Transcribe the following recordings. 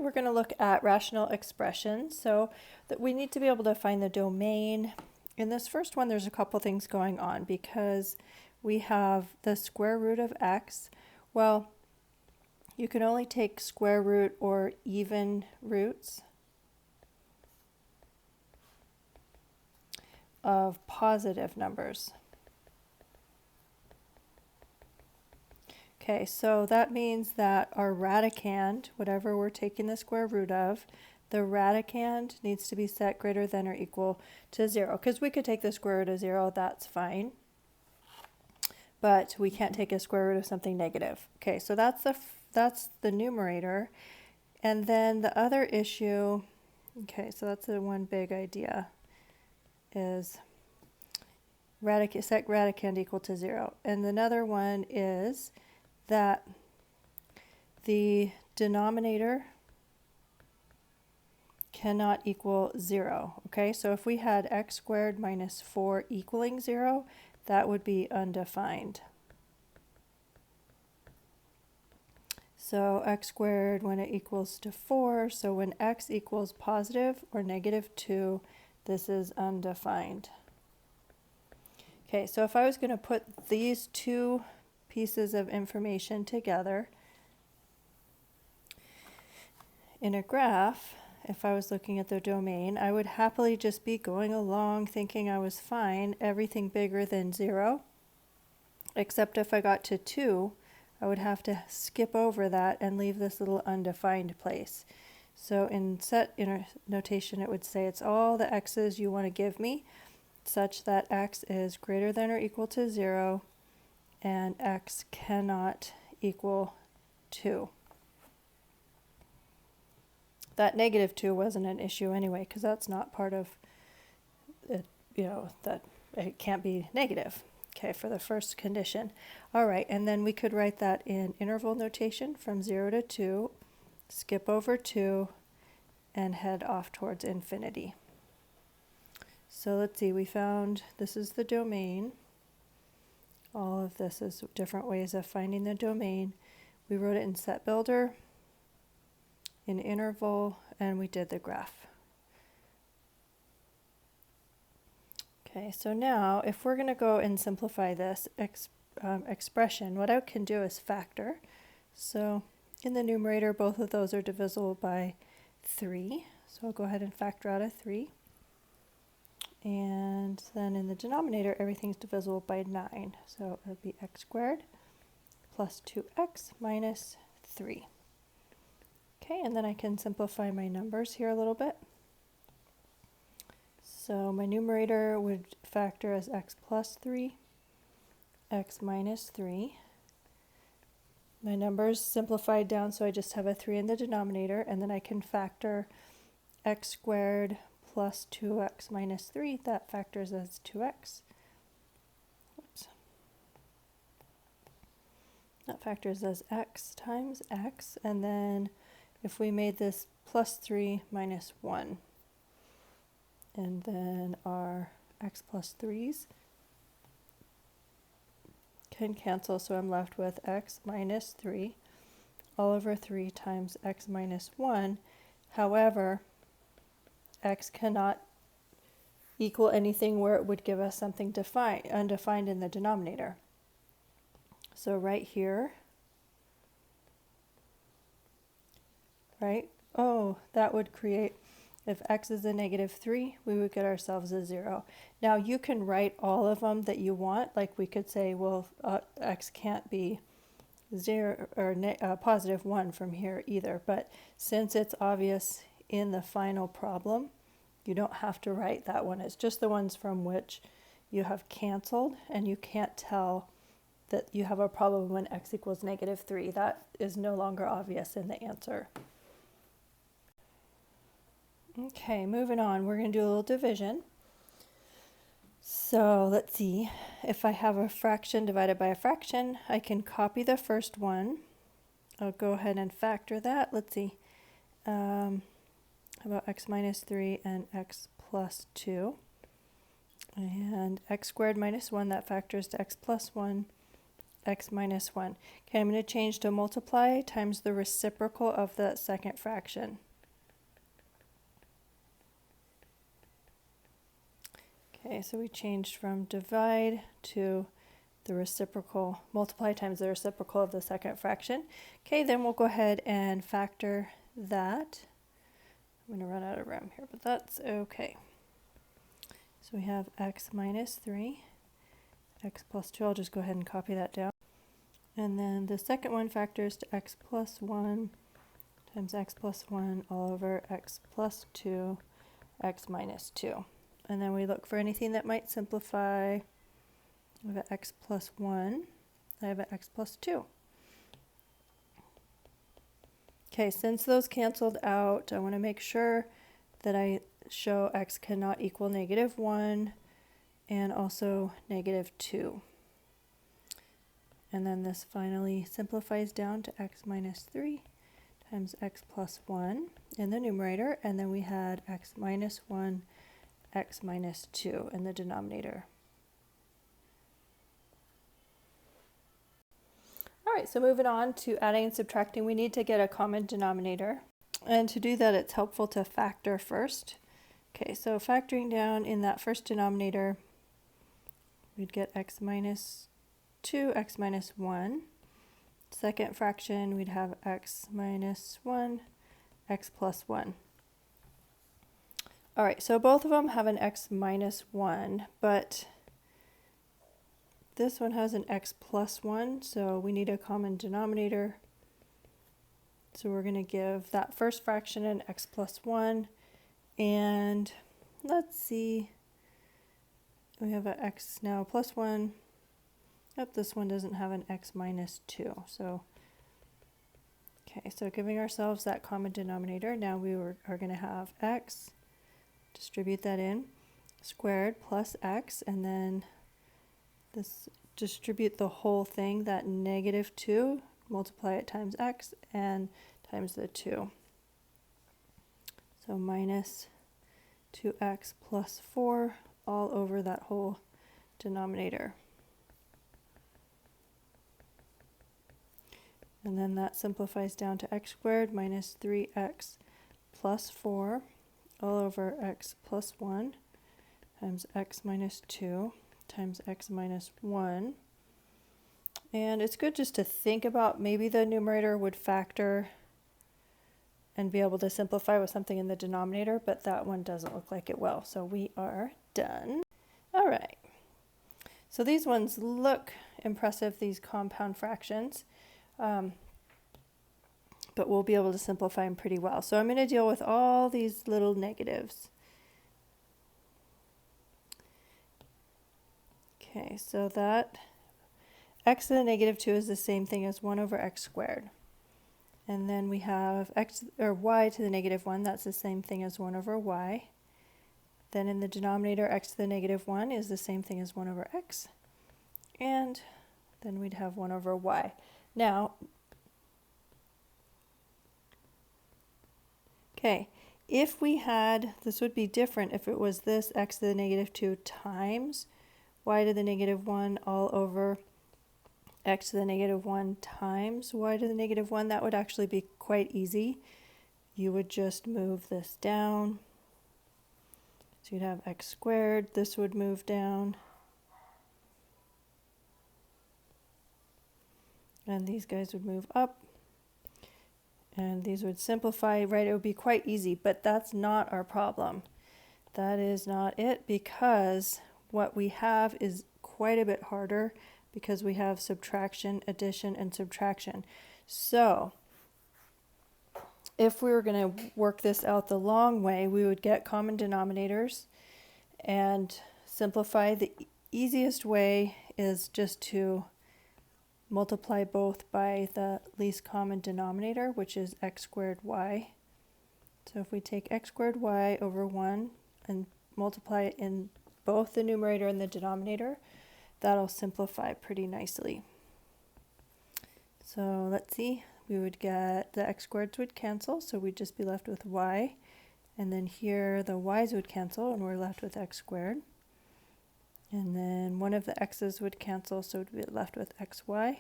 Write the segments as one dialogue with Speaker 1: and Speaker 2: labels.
Speaker 1: we're going to look at rational expressions. So that we need to be able to find the domain. In this first one, there's a couple things going on because we have the square root of x. Well, you can only take square root or even roots of positive numbers. Okay, so that means that our radicand, whatever we're taking the square root of, the radicand needs to be set greater than or equal to 0. Because we could take the square root of 0, that's fine. But we can't take a square root of something negative. Okay, so that's the numerator. And then the other issue, okay, so that's the one big idea, is set radicand equal to 0. And another one is that the denominator cannot equal 0. Okay, so if we had x squared minus 4 equaling 0, that would be undefined. So x squared when it equals to 4, so when x equals positive or negative 2, this is undefined. Okay, so if I was going to put these two pieces of information together in a graph, if I was looking at the domain, I would happily just be going along thinking I was fine, everything bigger than 0, except if I got to 2, I would have to skip over that and leave this little undefined place. So in set notation, it would say it's all the x's you want to give me, such that x is greater than or equal to 0, and x cannot equal 2. That negative 2 wasn't an issue anyway, because that's not part of it, that it can't be negative, okay, for the first condition. All right, and then we could write that in interval notation from 0 to 2, skip over 2, and head off towards infinity. So let's see, we found this is the domain. All of this is different ways of finding the domain. We wrote it in set builder, in interval, and we did the graph. Okay, so now if we're going to go and simplify this expression, what I can do is factor. So in the numerator, both of those are divisible by 3. So I'll go ahead and factor out a 3. And then in the denominator, everything's divisible by 9. So it would be x squared plus 2x minus 3. Okay, and then I can simplify my numbers here a little bit. So my numerator would factor as x plus 3, x minus 3. My numbers simplified down, so I just have a 3 in the denominator, and then I can factor x squared plus 2x minus 3, that factors as 2x. Oops. That factors as x times x, and then if we made this plus 3 minus 1, and then our x plus 3's can cancel, so I'm left with x minus 3 all over 3 times x minus 1. However, x cannot equal anything where it would give us something undefined in the denominator. So right here, right? Oh, that would create, if x is a negative 3, we would get ourselves a 0. Now you can write all of them that you want, like we could say, well, x can't be 0 or positive 1 from here either, but since it's obvious in the final problem, you don't have to write that one. It's just the ones from which you have canceled and you can't tell that you have a problem when x equals negative 3. That is no longer obvious in the answer. Okay, moving on, we're going to do a little division. So let's see, if I have a fraction divided by a fraction, I can copy the first one. I'll go ahead and factor that. Let's see. About x minus 3 and x plus 2. And x squared minus 1, that factors to x plus 1. x minus 1. Okay, I'm going to change to multiply times the reciprocal of the second fraction. Okay, so we changed from divide to the reciprocal, multiply times the reciprocal of the second fraction. Okay, then we'll go ahead and factor that. I'm going to run out of room here, but that's okay. So we have x minus 3, x plus 2. I'll just go ahead and copy that down. And then the second one factors to x plus 1 times x plus 1 all over x plus 2, x minus 2. And then we look for anything that might simplify. We have an x plus 1. I have an x plus 2. Okay, since those canceled out, I want to make sure that I show x cannot equal negative 1 and also negative 2. And then this finally simplifies down to x minus 3 times x plus 1 in the numerator, and then we had x minus 1, x minus 2 in the denominator. All right, so moving on to adding and subtracting, we need to get a common denominator. And to do that, it's helpful to factor first. Okay, so factoring down in that first denominator, we'd get x minus 2, x minus 1. Second fraction, we'd have x minus 1, x plus 1. All right, so both of them have an x minus 1, but this one has an x plus 1, so we need a common denominator. So we're going to give that first fraction an x plus 1, and let's see, we have an x now plus 1. Yep, this one doesn't have an x minus 2. So, okay, so giving ourselves that common denominator, now we are going to have x, distribute that in, squared plus x, and then this distribute the whole thing, that negative 2, multiply it times x and times the 2. So minus 2x plus 4 all over that whole denominator. And then that simplifies down to x squared minus 3x plus 4 all over x plus 1 times x minus 2 times x minus 1. And it's good just to think about maybe the numerator would factor and be able to simplify with something in the denominator, but that one doesn't look like it will. So we are done. All right. So these ones look impressive, these compound fractions. But we'll be able to simplify them pretty well. So I'm going to deal with all these little negatives. Okay, so that x to the negative 2 is the same thing as 1 over x squared. And then we have x or y to the negative 1, that's the same thing as 1 over y. Then in the denominator, x to the negative 1 is the same thing as 1 over x. And then we'd have 1 over y. Now, okay, if we had, this would be different if it was this x to the negative 2 times y to the negative 1 all over x to the negative 1 times y to the negative 1. That would actually be quite easy. You would just move this down. So you'd have x squared. This would move down. And these guys would move up. And these would simplify, right? It would be quite easy, but that's not our problem. That is not it, because what we have is quite a bit harder, because we have subtraction, addition, and subtraction. So if we were going to work this out the long way, we would get common denominators and simplify. The easiest way is just to multiply both by the least common denominator, which is x squared y. So if we take x squared y over 1 and multiply it in both the numerator and the denominator, that'll simplify pretty nicely. So let's see, we would get the x squareds would cancel, so we'd just be left with y. And then here the y's would cancel, and we're left with x squared. And then one of the x's would cancel, so it would be left with xy.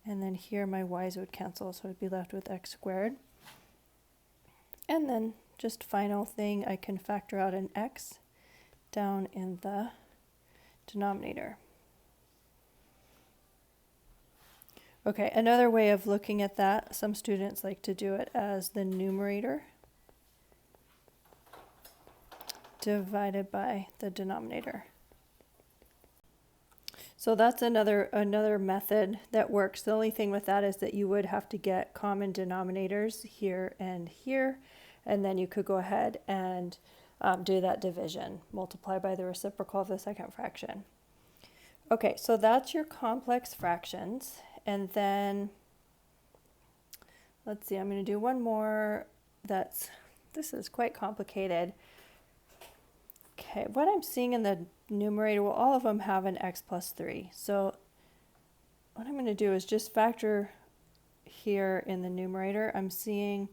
Speaker 1: And then here my y's would cancel, so I'd be left with x squared. And then just final thing, I can factor out an x down in the denominator. Okay, another way of looking at that, some students like to do it as the numerator divided by the denominator. So that's another method that works. The only thing with that is that you would have to get common denominators here, and then you could go ahead and do that division, multiply by the reciprocal of the second fraction. Okay, so that's your complex fractions. And then, let's see, I'm going to do one more this is quite complicated. Okay, what I'm seeing in the numerator, well, all of them have an x plus 3. So what I'm going to do is just factor here in the numerator. I'm seeing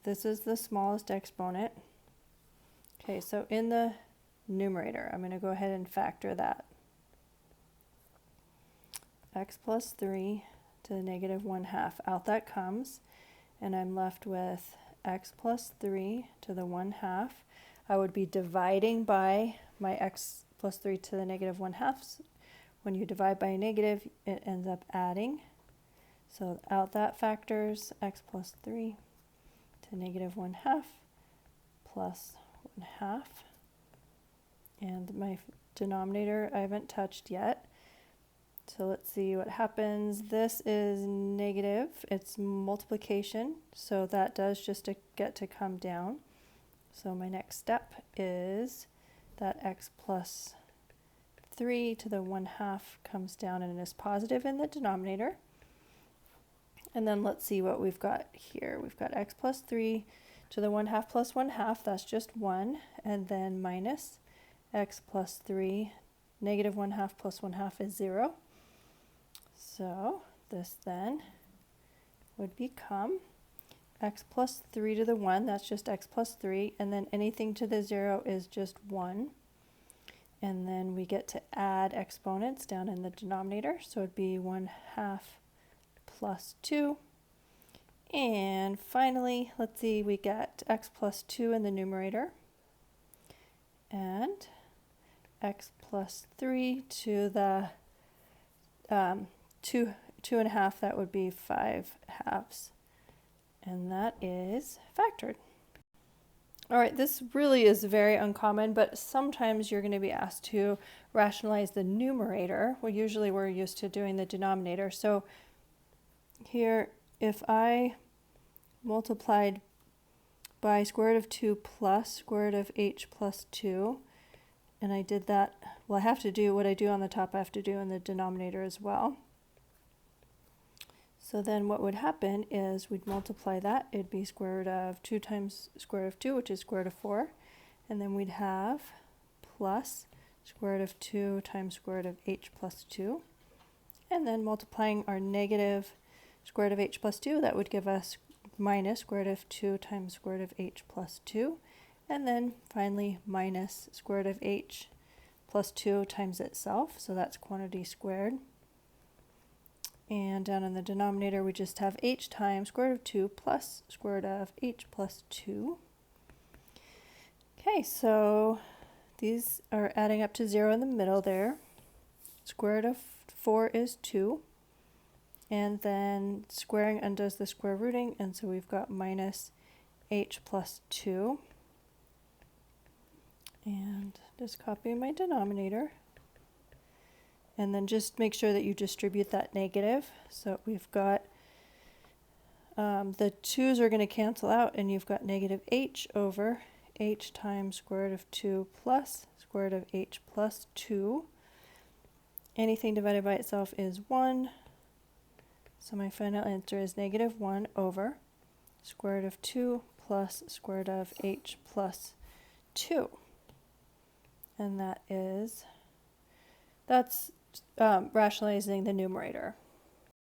Speaker 1: this is the smallest exponent. Okay, so in the numerator, I'm going to go ahead and factor that. X plus 3 to the negative 1/2. Out that comes, and I'm left with x plus 3 to the 1/2. I would be dividing by my x plus 3 to the negative 1/2. When you divide by a negative, it ends up adding. So out that factors x plus 3 to negative 1/2 plus 1/2. And my denominator I haven't touched yet. So let's see what happens. This is negative, it's multiplication, so that does just get to come down. So my next step is that x plus 3 to the 1/2 comes down and is positive in the denominator. And then let's see what we've got here. We've got x plus 3 to the 1/2 plus 1/2, that's just 1, and then minus x plus 3, negative 1/2 plus 1/2 is 0. So this then would become x plus 3 to the 1, that's just x plus 3, and then anything to the 0 is just 1. And then we get to add exponents down in the denominator, so it'd be 1/2 plus 2. And finally, let's see, we get x plus 2 in the numerator, and x plus 3 to the 2.5, that would be 5/2. And that is factored. All right, this really is very uncommon, but sometimes you're going to be asked to rationalize the numerator. Well, usually we're used to doing the denominator. So here, if I multiplied by square root of 2 plus square root of h plus 2, and I did that, well, I have to do what I do on the top, I have to do in the denominator as well. So then what would happen is we'd multiply that. It'd be square root of 2 times square root of 2, which is square root of 4. And then we'd have plus square root of 2 times square root of h plus 2. And then multiplying our negative square root of h plus 2, that would give us minus square root of 2 times square root of h plus 2. And then finally minus square root of h plus 2 times itself. So that's quantity squared. And down in the denominator, we just have h times square root of 2 plus square root of h plus 2. Okay, so these are adding up to 0 in the middle there. Square root of 4 is 2. And then squaring undoes the square rooting, and so we've got minus h plus 2. And just copy my denominator. And then just make sure that you distribute that negative. So we've got the 2's are going to cancel out, and you've got negative h over h times square root of 2 plus square root of h plus 2. Anything divided by itself is 1. So my final answer is negative 1 over square root of 2 plus square root of h plus 2. And that's rationalizing the numerator.